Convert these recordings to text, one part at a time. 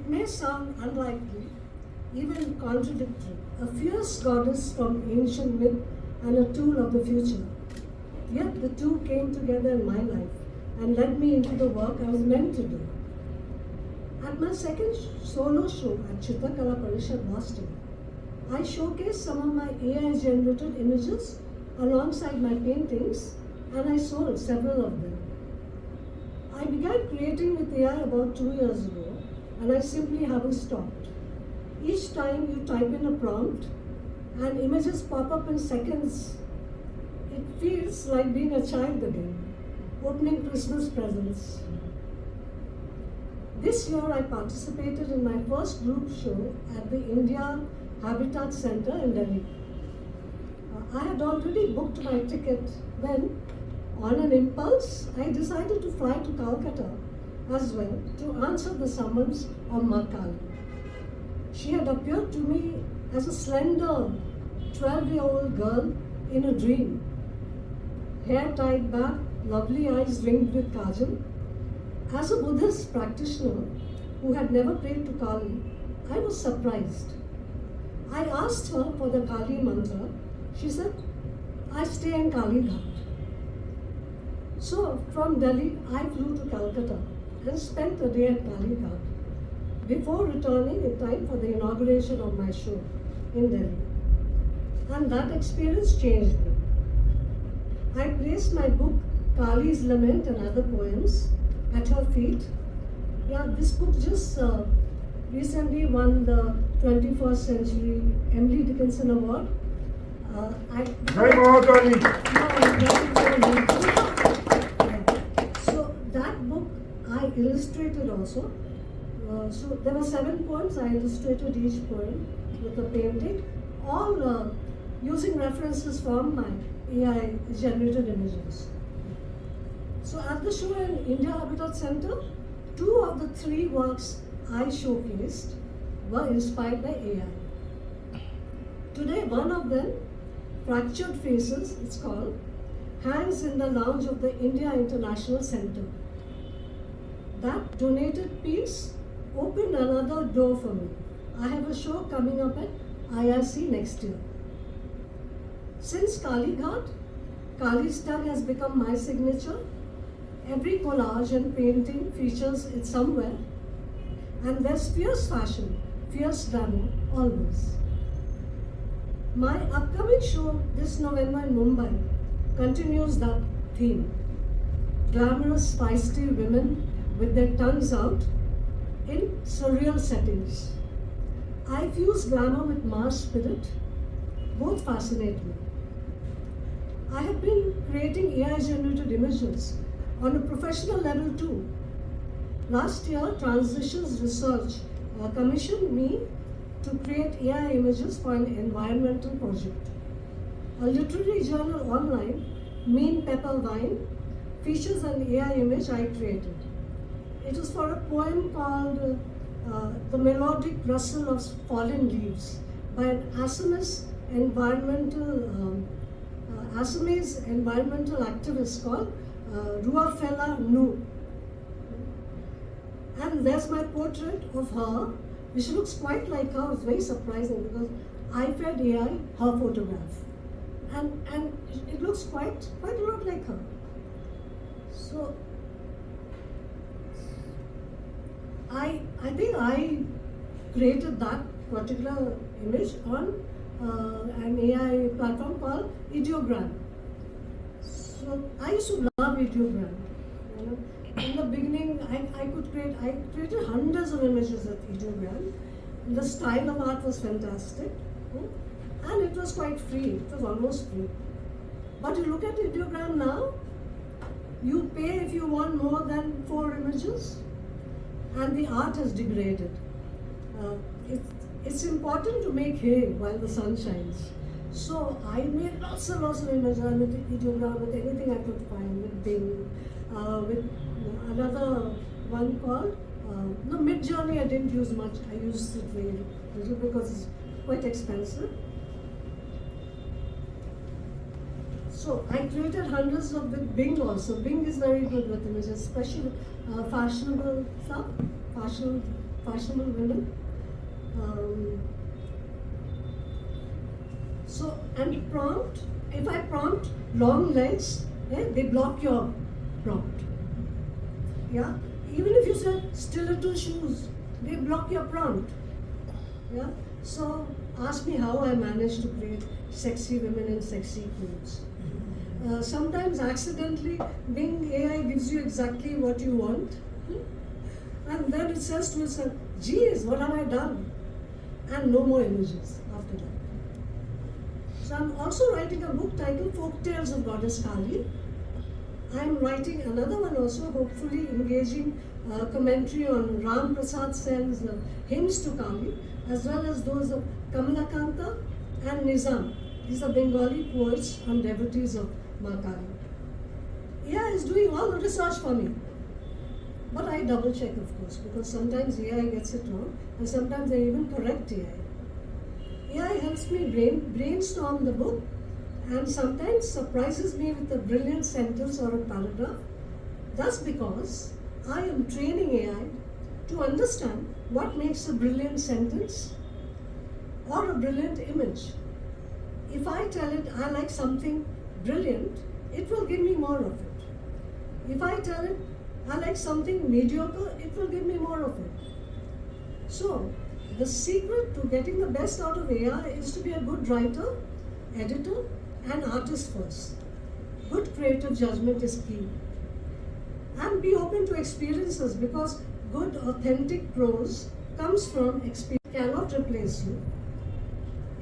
may sound unlikely, even contradictory, a fierce goddess from ancient myth and a tool of the future. Yet the two came together in my life and led me into the work I was meant to do. At my second solo show at Kala Parishad Boston, I showcased some of my AI-generated images alongside my paintings, and I sold several of them. I began creating with AI about 2 years ago, and I simply haven't stopped. Each time you type in a prompt and images pop up in seconds, it feels like being a child again, opening Christmas presents. This year I participated in my first group show at the India Habitat Center in Delhi. I had already booked my ticket when, on an impulse, I decided to fly to Calcutta as well to answer the summons of Ma Kali. She had appeared to me as a slender 12-year-old girl in a dream. Hair tied back, lovely eyes ringed with kajal. As a Buddhist practitioner who had never prayed to Kali, I was surprised. I asked her for the Kali mantra. She said, I stay in Kalighat. So from Delhi, I flew to Calcutta and spent the day at Kalighat before returning in time for the inauguration of my show in Delhi. And that experience changed me. I placed my book, Kali's Lament and Other Poems, at her feet. Yeah, this book just recently won the 21st Century Emily Dickinson Award. So that book I illustrated also. So there were 7 poems. I illustrated each poem with a painting, all using references from my AI generated images. So at the show in India Habitat Center, 2 of the 3 works I showcased were inspired by AI. Today, one of them, Fractured Faces, it's called, hangs in the lounge of the India International Center. That donated piece opened another door for me. I have a show coming up at IRC next year. Since Kalighat, Kali's tag has become my signature. Every collage and painting features it somewhere. And there's fierce fashion, fierce drama, always. My upcoming show this November in Mumbai continues that theme. Glamorous, feisty women with their tongues out in surreal settings. I fuse glamour with mass spirit. Both fascinate me. I have been creating AI-generated images on a professional level too. Last year, Transitions Research commissioned me to create AI images for an environmental project. A literary journal online, Mean Pepper Wine, features an AI image I created. It is for a poem called The Melodic Rustle of Fallen Leaves by an Assamese environmental activist called Ruafela Nu. And there's my portrait of her, which looks quite like her. It's very surprising because I fed AI her photograph. And it looks quite a lot like her. So I think I created that particular image on an AI platform called Ideogram. So I used to love Ideogram. You know, in the beginning, I created hundreds of images with Ideogram. The style of art was fantastic, and it was quite free. It was almost free. But you look at Ideogram now, you pay if you want more than 4 images, and the art has degraded. It's important to make hay while the sun shines. So I made lots and lots of images with Ideogram, with anything I could find, with Bing, with another one called, Mid-Journey I didn't use much. I used it very little because it's quite expensive. So I created hundreds of with Bing also. Bing is very good with images, especially fashionable stuff, fashionable women. And prompt, if I prompt long legs, they block your prompt. Yeah, even if you say stiletto shoes, they block your prompt. Yeah, so ask me how I managed to create sexy women in sexy clothes. Sometimes accidentally, Bing AI gives you exactly what you want, and then it says to itself, geez, what have I done? And no more images after that. So I'm also writing a book titled Folk Tales of Goddess Kali. I'm writing another one also, hopefully engaging commentary on Ram Prasad Sen's hymns to Kali, as well as those of Kamalakanta and Nizam. These are Bengali poets and devotees of Ma Kali. AI is doing all the research for me. But I double check, of course, because sometimes AI gets it wrong, and sometimes they even correct AI. AI helps me brainstorm the book, and sometimes surprises me with a brilliant sentence or a paragraph. That's because I am training AI to understand what makes a brilliant sentence or a brilliant image. If I tell it I like something brilliant, it will give me more of it. If I tell it I like something mediocre, it will give me more of it. So, the secret to getting the best out of AI is to be a good writer, editor, and artist first. Good creative judgment is key. And be open to experiences, because good, authentic prose comes from experience. It cannot replace you.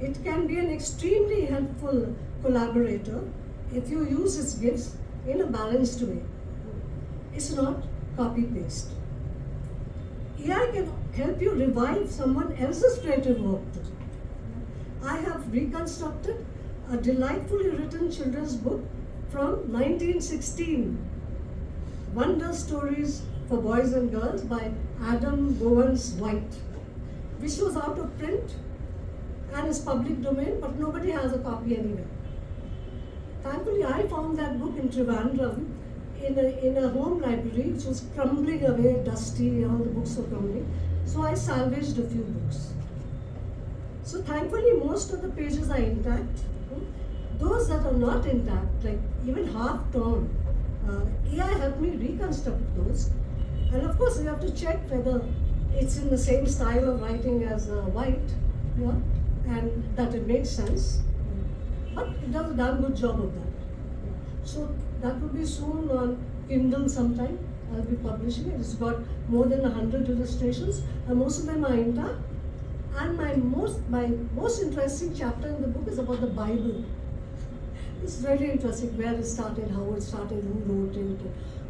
It can be an extremely helpful collaborator if you use its gifts in a balanced way. It's not copy-paste. AI can help you revive someone else's creative work too. I have reconstructed a delightfully written children's book from 1916, Wonder Stories for Boys and Girls by Adam Bowens White, which was out of print and is public domain, but nobody has a copy anywhere. Thankfully, I found that book in Trivandrum in a home library which was crumbling away, dusty, all the books were crumbling. So I salvaged a few books. So thankfully, most of the pages are intact. Those that are not intact, like even half torn, AI helped me reconstruct those. And of course, you have to check whether it's in the same style of writing as White, and that it makes sense. But it does a damn good job of that. So that will be soon on Kindle sometime. I'll be publishing it. It's got more than 100 illustrations, and most of them are intact. And my most interesting chapter in the book is about the Bible. It's very interesting where it started, how it started, who wrote it,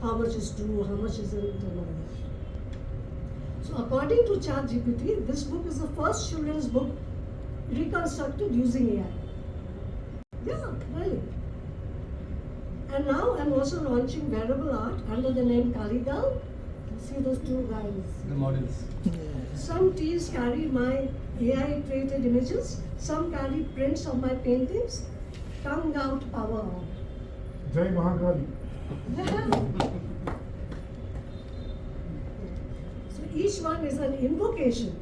how much is true, how much isn't, and all that. So according to ChatGPT, this book is the first children's book reconstructed using AI. Yeah, really. And now I'm also launching wearable art under the name Kalighat. You see those two guys? The models. Some tees carry my AI created images, some carry prints of my paintings. Tongue out, power on. Jai Mahakali. So each one is an invocation.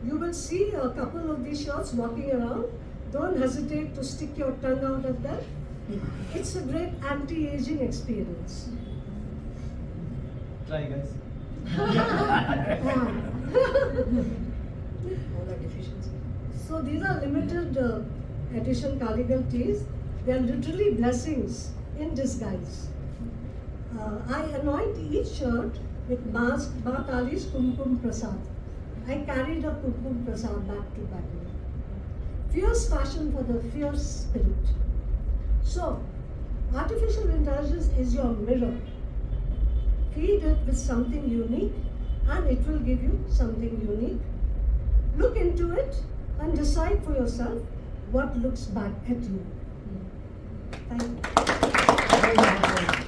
You will see a couple of these shots walking around. Don't hesitate to stick your tongue out at them. It's a great anti-aging experience. Try, guys. So these are limited edition Kalighat teas. They are literally blessings in disguise. I anoint each shirt with Ma Kali's Kumkum Prasad. I carried a Kumkum Prasad back to Bangalore. Fierce fashion for the fierce spirit. So, artificial intelligence is your mirror. Feed it with something unique and it will give you something unique. Look into it and decide for yourself what looks back at you. Thank you.